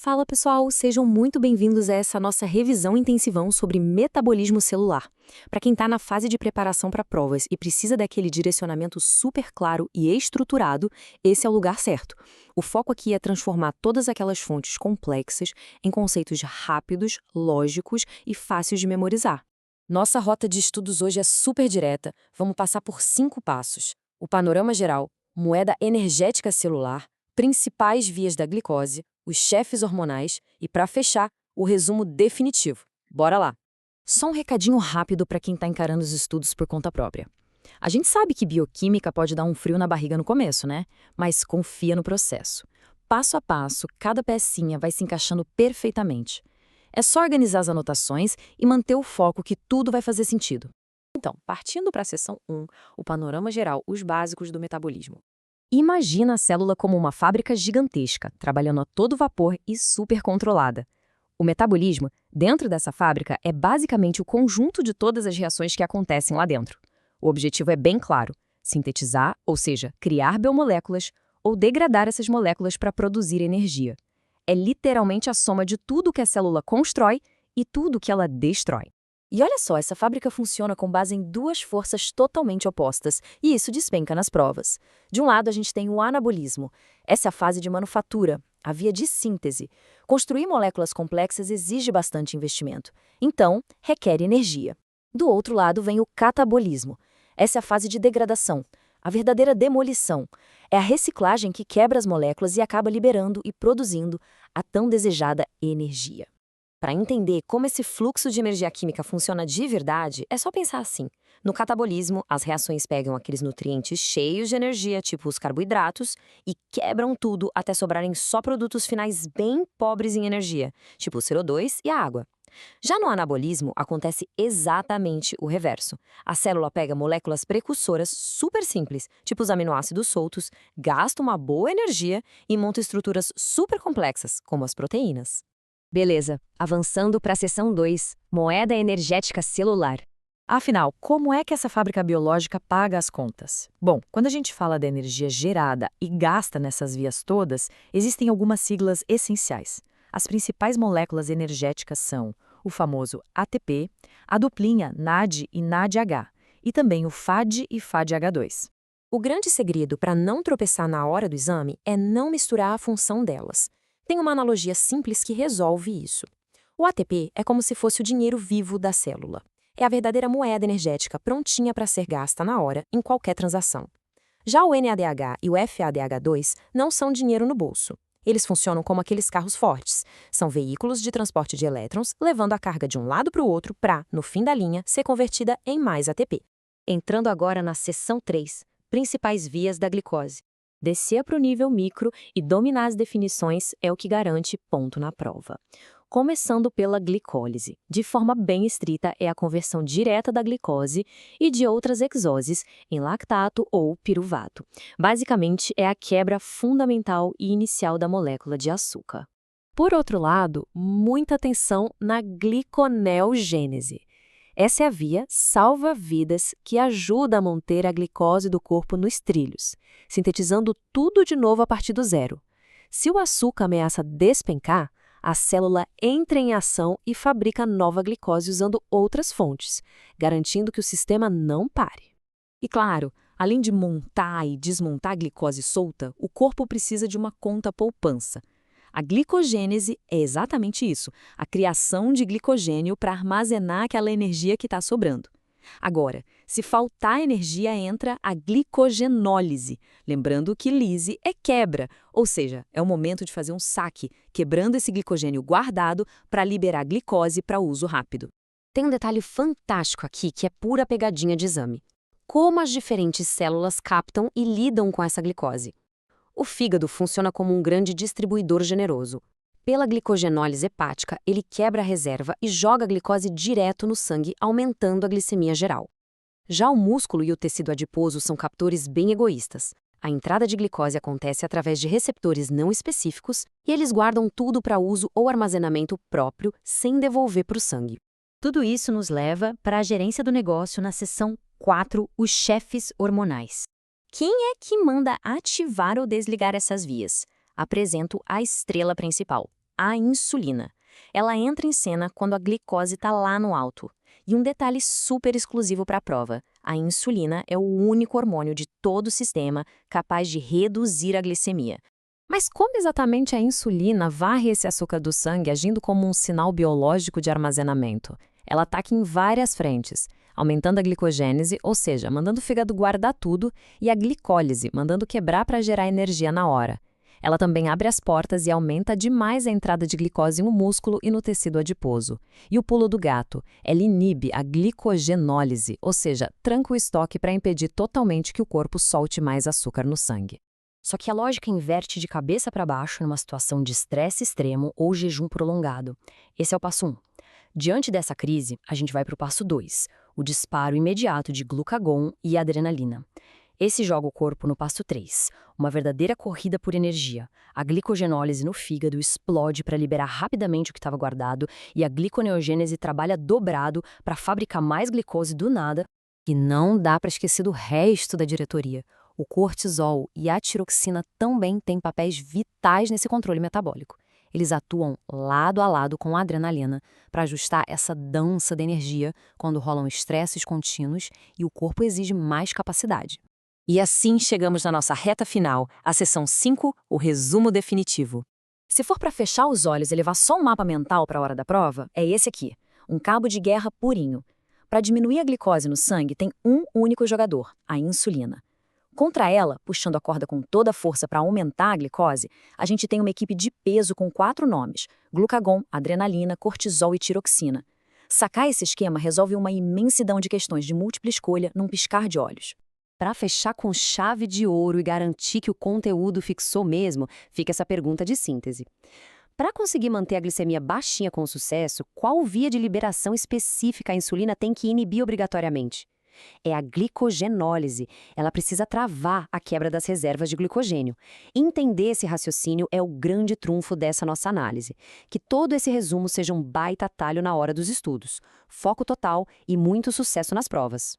Fala pessoal, sejam muito bem-vindos a essa nossa revisão intensivão sobre metabolismo celular. Para quem está na fase de preparação para provas e precisa daquele direcionamento super claro e estruturado, esse é o lugar certo. O foco aqui é transformar todas aquelas fontes complexas em conceitos rápidos, lógicos e fáceis de memorizar. Nossa rota de estudos hoje é super direta, vamos passar por 5 passos. O panorama geral, moeda energética celular, principais vias da glicose, os chefes hormonais e, para fechar, o resumo definitivo. Bora lá! Só um recadinho rápido para quem está encarando os estudos por conta própria. A gente sabe que bioquímica pode dar um frio na barriga no começo, né? Mas confia no processo. Passo a passo, cada pecinha vai se encaixando perfeitamente. É só organizar as anotações e manter o foco que tudo vai fazer sentido. Então, partindo para a seção 1, o panorama geral, os básicos do metabolismo. Imagina a célula como uma fábrica gigantesca, trabalhando a todo vapor e super controlada. O metabolismo, dentro dessa fábrica, é basicamente o conjunto de todas as reações que acontecem lá dentro. O objetivo é bem claro: sintetizar, ou seja, criar biomoléculas, ou degradar essas moléculas para produzir energia. É literalmente a soma de tudo que a célula constrói e tudo que ela destrói. E olha só, essa fábrica funciona com base em duas forças totalmente opostas, e isso despenca nas provas. De um lado, a gente tem o anabolismo. Essa é a fase de manufatura, a via de síntese. Construir moléculas complexas exige bastante investimento, então requer energia. Do outro lado vem o catabolismo. Essa é a fase de degradação, a verdadeira demolição. É a reciclagem que quebra as moléculas e acaba liberando e produzindo a tão desejada energia. Para entender como esse fluxo de energia química funciona de verdade, é só pensar assim. No catabolismo, as reações pegam aqueles nutrientes cheios de energia, tipo os carboidratos, e quebram tudo até sobrarem só produtos finais bem pobres em energia, tipo o CO2 e a água. Já no anabolismo, acontece exatamente o reverso. A célula pega moléculas precursoras super simples, tipo os aminoácidos soltos, gasta uma boa energia e monta estruturas super complexas, como as proteínas. Beleza, avançando para a seção 2, moeda energética celular. Afinal, como é que essa fábrica biológica paga as contas? Bom, quando a gente fala da energia gerada e gasta nessas vias todas, existem algumas siglas essenciais. As principais moléculas energéticas são o famoso ATP, a duplinha NAD e NADH, e também o FAD e FADH2. O grande segredo para não tropeçar na hora do exame é não misturar a função delas. Tem uma analogia simples que resolve isso. O ATP é como se fosse o dinheiro vivo da célula. É a verdadeira moeda energética prontinha para ser gasta na hora, em qualquer transação. Já o NADH e o FADH2 não são dinheiro no bolso. Eles funcionam como aqueles carros fortes. São veículos de transporte de elétrons, levando a carga de um lado para o outro para, no fim da linha, ser convertida em mais ATP. Entrando agora na seção 3, principais vias da glicose. Descer para o nível micro e dominar as definições é o que garante ponto na prova. Começando pela glicólise. De forma bem estrita, é a conversão direta da glicose e de outras exoses em lactato ou piruvato. Basicamente, é a quebra fundamental e inicial da molécula de açúcar. Por outro lado, muita atenção na gliconeogênese. Essa é a via salva-vidas que ajuda a manter a glicose do corpo nos trilhos, sintetizando tudo de novo a partir do zero. Se o açúcar ameaça despencar, a célula entra em ação e fabrica nova glicose usando outras fontes, garantindo que o sistema não pare. E claro, além de montar e desmontar a glicose solta, o corpo precisa de uma conta poupança. A glicogênese é exatamente isso, a criação de glicogênio para armazenar aquela energia que está sobrando. Agora, se faltar energia, entra a glicogenólise, lembrando que lise é quebra, ou seja, é o momento de fazer um saque, quebrando esse glicogênio guardado para liberar glicose para uso rápido. Tem um detalhe fantástico aqui que é pura pegadinha de exame. Como as diferentes células captam e lidam com essa glicose? O fígado funciona como um grande distribuidor generoso. Pela glicogenólise hepática, ele quebra a reserva e joga a glicose direto no sangue, aumentando a glicemia geral. Já o músculo e o tecido adiposo são captores bem egoístas. A entrada de glicose acontece através de receptores não específicos e eles guardam tudo para uso ou armazenamento próprio, sem devolver para o sangue. Tudo isso nos leva para a gerência do negócio na seção 4, os chefes hormonais. Quem é que manda ativar ou desligar essas vias? Apresento a estrela principal, a insulina. Ela entra em cena quando a glicose está lá no alto. E um detalhe super exclusivo para a prova: a insulina é o único hormônio de todo o sistema capaz de reduzir a glicemia. Mas como exatamente a insulina varre esse açúcar do sangue agindo como um sinal biológico de armazenamento? Ela ataca em várias frentes, aumentando a glicogênese, ou seja, mandando o fígado guardar tudo, e a glicólise, mandando quebrar para gerar energia na hora. Ela também abre as portas e aumenta demais a entrada de glicose no músculo e no tecido adiposo. E o pulo do gato, ela inibe a glicogenólise, ou seja, tranca o estoque para impedir totalmente que o corpo solte mais açúcar no sangue. Só que a lógica inverte de cabeça para baixo numa situação de estresse extremo ou jejum prolongado. Esse é o passo 1. Diante dessa crise, a gente vai para o passo 2, o disparo imediato de glucagon e adrenalina. Esse joga o corpo no passo 3, uma verdadeira corrida por energia. A glicogenólise no fígado explode para liberar rapidamente o que estava guardado e a gliconeogênese trabalha dobrado para fabricar mais glicose do nada. E não dá para esquecer do resto da diretoria. O cortisol e a tiroxina também têm papéis vitais nesse controle metabólico. Eles atuam lado a lado com a adrenalina para ajustar essa dança de energia quando rolam estresses contínuos e o corpo exige mais capacidade. E assim chegamos na nossa reta final, a seção 5, o resumo definitivo. Se for para fechar os olhos e levar só um mapa mental para a hora da prova, é esse aqui, um cabo de guerra purinho. Para diminuir a glicose no sangue, tem um único jogador, a insulina. Contra ela, puxando a corda com toda a força para aumentar a glicose, a gente tem uma equipe de peso com 4 nomes: glucagon, adrenalina, cortisol e tiroxina. Sacar esse esquema resolve uma imensidão de questões de múltipla escolha num piscar de olhos. Para fechar com chave de ouro e garantir que o conteúdo fixou mesmo, fica essa pergunta de síntese. Para conseguir manter a glicemia baixinha com sucesso, qual via de liberação específica a insulina tem que inibir obrigatoriamente? É a glicogenólise. Ela precisa travar a quebra das reservas de glicogênio. Entender esse raciocínio é o grande trunfo dessa nossa análise. Que todo esse resumo seja um baita atalho na hora dos estudos. Foco total e muito sucesso nas provas.